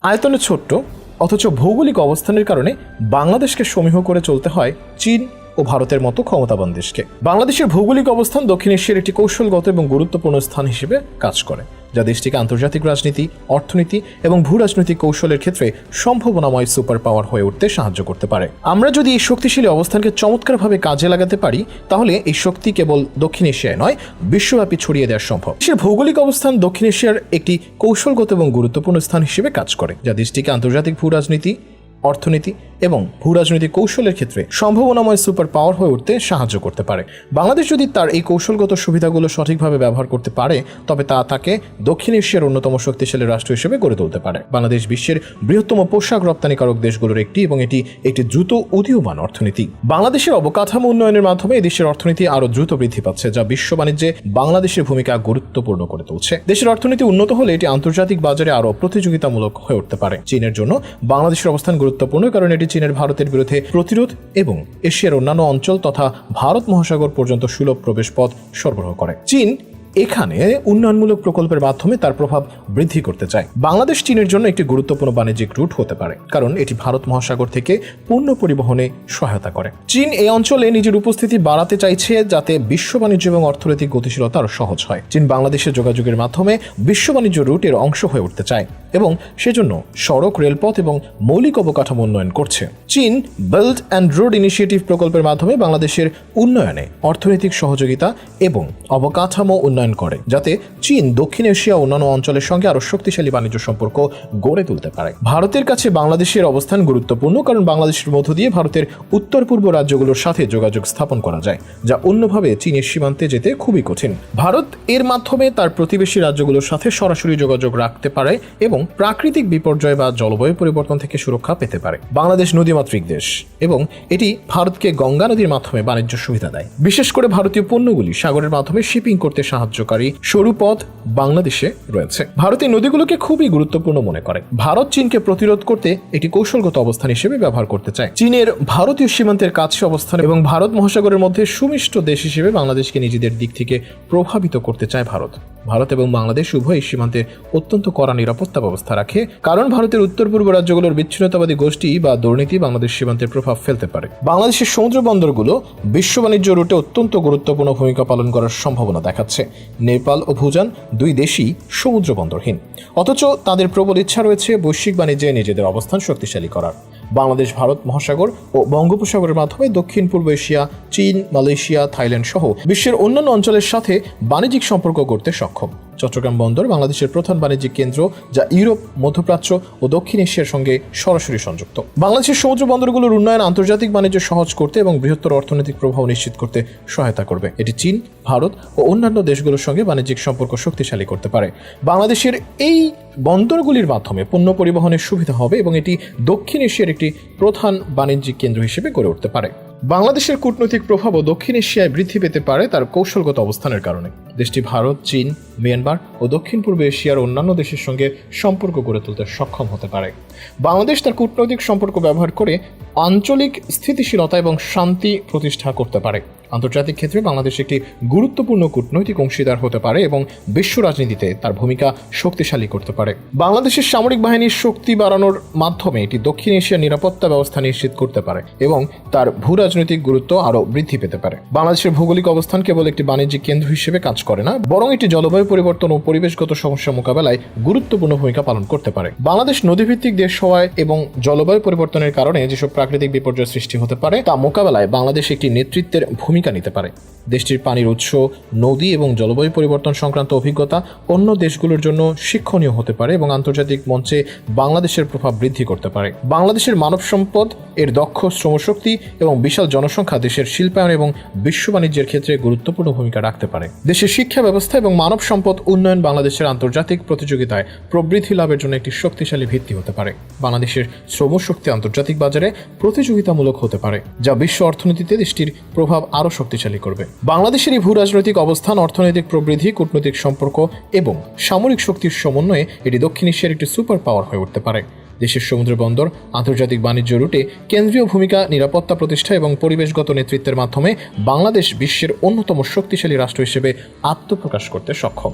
আয়তনে ছোট্ট অথচ ভৌগোলিক অবস্থানের কারণে বাংলাদেশকে সমীহ করে চলতে হয় চীন ও ভারতের মতো ক্ষমতাবান দেশকে। বাংলাদেশের ভৌগোলিক অবস্থান দক্ষিণ এশিয়ার একটি কৌশলগত এবং গুরুত্বপূর্ণ স্থান হিসেবে কাজ করে, যা দেশটিকে আন্তর্জাতিক রাজনীতি, অর্থনীতি এবং ভূ রাজনৈতিক কৌশলের ক্ষেত্রে সম্ভাবনাময় সুপার পাওয়ার হয়ে উঠতে সাহায্য করতে পারে। আমরা যদি এই শক্তিশালী অবস্থানকে চমৎকারভাবে কাজে লাগাতে পারি, তাহলে এই শক্তি কেবল দক্ষিণ এশিয়ায় নয়, বিশ্বব্যাপী ছড়িয়ে দেওয়া সম্ভব। দেশের ভৌগোলিক অবস্থান দক্ষিণ এশিয়ার একটি কৌশলগত এবং গুরুত্বপূর্ণ স্থান হিসেবে কাজ করে, যা দেশটিকে আন্তর্জাতিক ভূ রাজনীতি, অর্থনীতি এবং ভূ রাজনৈতিক কৌশলের ক্ষেত্রে সম্ভাবনাময় সুপার পাওয়ার হয়ে উঠতে সাহায্য করতে পারে। বাংলাদেশ যদি তার এই কৌশলগত সুবিধাগুলো সঠিকভাবে ব্যবহার করতে পারে, তবে তা তাকে দক্ষিণ এশিয়ার অন্যতম শক্তিশালী রাষ্ট্র হিসেবে গড়ে তুলতে পারে। বাংলাদেশ বিশ্বের বৃহত্তম পোশাক রপ্তানিকারক দেশগুলোর একটি এবং এটি একটি দ্রুত উদীয়মান অর্থনীতি। বাংলাদেশের অবকাঠামো উন্নয়নের মাধ্যমে এই দেশের অর্থনীতি আরও দ্রুত বৃদ্ধি পাচ্ছে, যা বিশ্ব বাণিজ্যে বাংলাদেশের ভূমিকা গুরুত্বপূর্ণ করে তুলছে। দেশের অর্থনীতি উন্নত হলে এটি আন্তর্জাতিক বাজারে আরও প্রতিযোগিতামূলক হয়ে উঠতে পারে। চীনের জন্য বাংলাদেশের অবস্থান গুরুত্বপূর্ণ, কারণ এটি চীনের ভারতের বিরুদ্ধে প্রতিরোধ এবং এশিয়ার অন্যান্য অঞ্চল তথা ভারত মহাসাগর পর্যন্ত সুলভ প্রবেশ পথ সরবরাহ করে। চীন এখানে উন্নয়নমূলক প্রকল্পের মাধ্যমে তার প্রভাব বৃদ্ধি করতে চায়। বাংলাদেশ চীনের জন্য একটি গুরুত্বপূর্ণ বাণিজ্যিক রুট হতে পারে, কারণ এটি ভারত মহাসাগর থেকে পণ্য পরিবহনে সহায়তা করে। চীন এই অঞ্চলে নিজের উপস্থিতি বাড়াতে চাইছে, যাতে বিশ্ব বাণিজ্য এবং অর্থনৈতিক গতিশীলতা আরও সহজ হয়। চীন বাংলাদেশের যোগাযোগের মাধ্যমে বিশ্ব বাণিজ্য রুটের অংশ হয়ে উঠতে চায় এবং সেজন্য সড়ক, রেলপথ এবং মৌলিক অবকাঠামো উন্নয়ন করছে। চীন বেল্ট অ্যান্ড রোড ইনিশিয়েটিভ প্রকল্পের মাধ্যমে বাংলাদেশের উন্নয়নে অর্থনৈতিক সহযোগিতা এবং অবকাঠামো উন্নয়ন করে, যাতে চীন দক্ষিণ এশিয়া অন্যান্য অঞ্চলের সঙ্গে আরো শক্তিশালী বাণিজ্য সম্পর্ক গড়ে তুলতে পারে। ভারতের কাছে বাংলাদেশের অবস্থান গুরুত্বপূর্ণ, কারণ বাংলাদেশের মধ্য দিয়ে ভারতের উত্তর পূর্ব রাজ্যগুলোর সাথে যোগাযোগ স্থাপন করা যায়, যা অন্যভাবে চীনের সীমান্তে যেতে খুবই কঠিন। ভারত এর মাধ্যমে তার প্রতিবেশী রাজ্যগুলোর সাথে সরাসরি যোগাযোগ রাখতে পারে এবং প্রাকৃতিক বিপর্যয় বা জলবায়ু পরিবর্তন থেকে সুরক্ষা পেতে পারে। বাংলাদেশ নদীমাতৃক দেশ এবং এটি ভারতকে গঙ্গা নদীর মাধ্যমে বাণিজ্য সুবিধা দেয়। বিশেষ করে ভারতীয় পণ্যগুলি সাগরের মাধ্যমে শিপিং করতে সাহায্যকারী সরু পথ বাংলাদেশে রয়েছে। ভারত এই নদীগুলোকে খুবই গুরুত্বপূর্ণ মনে করে। ভারত চীনকে প্রতিরোধ করতে একটি কৌশলগত অবস্থান হিসেবে ব্যবহার করতে চায়। চীনের ভারতীয় সীমান্তের কাছে অবস্থান এবং ভারত মহাসাগরের মধ্যে সুমিষ্ট দেশ হিসেবে বাংলাদেশকে নিজেদের দিক থেকে প্রভাবিত করতে চায় ভারত। ভারত এবং বাংলাদেশ উভয় সীমান্তে অত্যন্ত কড়া নিরাপত্তা ব্যবস্থা রাখে, কারণ ভারতের উত্তর পূর্ব রাজ্যগুলোর বিচ্ছিন্নতাবাদী গোষ্ঠী বা দুর্নীতি বাংলাদেশ সীমান্তের প্রভাব ফেলতে পারে। বাংলাদেশের সমুদ্র বন্দরগুলো বিশ্ব বাণিজ্য রুটে অত্যন্ত গুরুত্বপূর্ণ ভূমিকা পালন করার সম্ভাবনা দেখাচ্ছে। নেপাল ও ভুটান দুই দেশই সমুদ্র বন্দরহীন, অথচ তাদের প্রবল ইচ্ছা রয়েছে বৈশ্বিক বাণিজ্যে নিজেদের অবস্থান শক্তিশালী করার। বাংলাদেশ ভারত মহাসাগর ও বঙ্গোপসাগরের মাধ্যমে দক্ষিণ পূর্ব এশিয়া, চীন, মালয়েশিয়া, থাইল্যান্ড সহ বিশ্বের অন্যান্য অঞ্চলের সাথে বাণিজ্যিক সম্পর্ক গড়তে সক্ষম। চট্টগ্রাম বন্দর বাংলাদেশের প্রধান বাণিজ্যিক কেন্দ্র, যা ইউরোপ, মধ্যপ্রাচ্য ও দক্ষিণ এশিয়ার সঙ্গে সরাসরি সংযুক্ত। বাংলাদেশের সমুদ্র বন্দরগুলোর উন্নয়ন আন্তর্জাতিক বাণিজ্য সহজ করতে এবং বৃহত্তর অর্থনৈতিক প্রভাব নিশ্চিত করতে সহায়তা করবে। এটি চীন, ভারত ও অন্যান্য দেশগুলোর সঙ্গে বাণিজ্যিক সম্পর্ক শক্তিশালী করতে পারে। বাংলাদেশের এই বন্দরগুলির মাধ্যমে পণ্য পরিবহনের সুবিধা হবে এবং এটি দক্ষিণ এশিয়ার একটি প্রধান বাণিজ্যিক কেন্দ্র হিসেবে গড়ে উঠতে পারে। বাংলাদেশের কূটনৈতিক প্রভাবও দক্ষিণ এশিয়ায় বৃদ্ধি পেতে পারে তার কৌশলগত অবস্থানের কারণে। দেশটি ভারত, চীন, মিয়ানমার ও দক্ষিণ পূর্ব এশিয়ার অন্যান্য দেশের সঙ্গে সম্পর্ক গড়ে তুলতে সক্ষম হতে পারে। বাংলাদেশ তার কূটনৈতিক সম্পর্ক ব্যবহার করে আঞ্চলিক স্থিতিশীলতা এবং শান্তি প্রতিষ্ঠা করতে পারে। আন্তর্জাতিক ক্ষেত্রে বাংলাদেশ একটি গুরুত্বপূর্ণ কূটনৈতিক অংশীদার হতে পারে এবং বিশ্ব রাজনীতিতে তার ভূমিকা শক্তিশালী করতে পারে। বাংলাদেশের সামরিক বাহিনীর শক্তি বাড়ানোর মাধ্যমে এটি দক্ষিণ এশিয়ার নিরাপত্তা ব্যবস্থা নিশ্চিত করতে পারে এবং তার ভূ রাজনৈতিক গুরুত্ব আরও বৃদ্ধি পেতে পারে। বাংলাদেশের ভৌগোলিক অবস্থান কেবল একটি বাণিজ্যিক কেন্দ্র হিসেবে কাজ করে না, বরং এটি জলবায়ু পরিবর্তন ও পরিবেশগত সমস্যা মোকাবেলায় গুরুত্বপূর্ণ ভূমিকা পালন করতে পারে। বাংলাদেশ নদীভিত্তিক দেশ হওয়ায় এবং জলবায়ু পরিবর্তনের কারণে যেসব প্রাকৃতিক বিপর্যয় সৃষ্টি হতে পারে তা মোকাবেলায় বাংলাদেশ একটি নেতৃত্বের ভূমিকা নিতে পারে। দেশটির পানির উৎস, নদী এবং জলবায়ু পরিবর্তন সংক্রান্ত অভিজ্ঞতা অন্য দেশগুলোর জন্য শিক্ষণীয় হতে পারে এবং আন্তর্জাতিক মঞ্চে বাংলাদেশের প্রভাব বৃদ্ধি করতে পারে। বাংলাদেশের মানব সম্পদ, এর দক্ষ শ্রমশক্তি এবং বিশাল জনসংখ্যা দেশের শিল্পায়ন এবং বিশ্ব বাণিজ্যের ক্ষেত্রে গুরুত্বপূর্ণ ভূমিকা রাখতে পারে। দেশের শিক্ষা ব্যবস্থা এবং মানব সম্পদ উন্নয়ন বাংলাদেশের আন্তর্জাতিক প্রতিযোগিতায় প্রবৃদ্ধি লাভের জন্য একটি শক্তিশালী ভিত্তি হতে পারে। বাংলাদেশের শ্রমশক্তি আন্তর্জাতিক বাজারে প্রতিযোগিতামূলক হতে পারে, যা বিশ্ব অর্থনীতিতে দেশটির প্রভাব আরও শক্তিশালী করবে। বাংলাদেশের এই ভূ রাজনৈতিক অবস্থান, অর্থনৈতিক প্রবৃদ্ধি, কূটনৈতিক সম্পর্ক এবং সামরিক শক্তির সমন্বয়ে এটি দক্ষিণ এশিয়ার একটি সুপার পাওয়ার হয়ে উঠতে পারে। দেশের সমুদ্র বন্দর, আন্তর্জাতিক বাণিজ্য রুটে কেন্দ্রীয় ভূমিকা, নিরাপত্তা প্রতিষ্ঠা এবং পরিবেশগত নেতৃত্বের মাধ্যমে বাংলাদেশ বিশ্বের অন্যতম শক্তিশালী রাষ্ট্র হিসেবে আত্মপ্রকাশ করতে সক্ষম।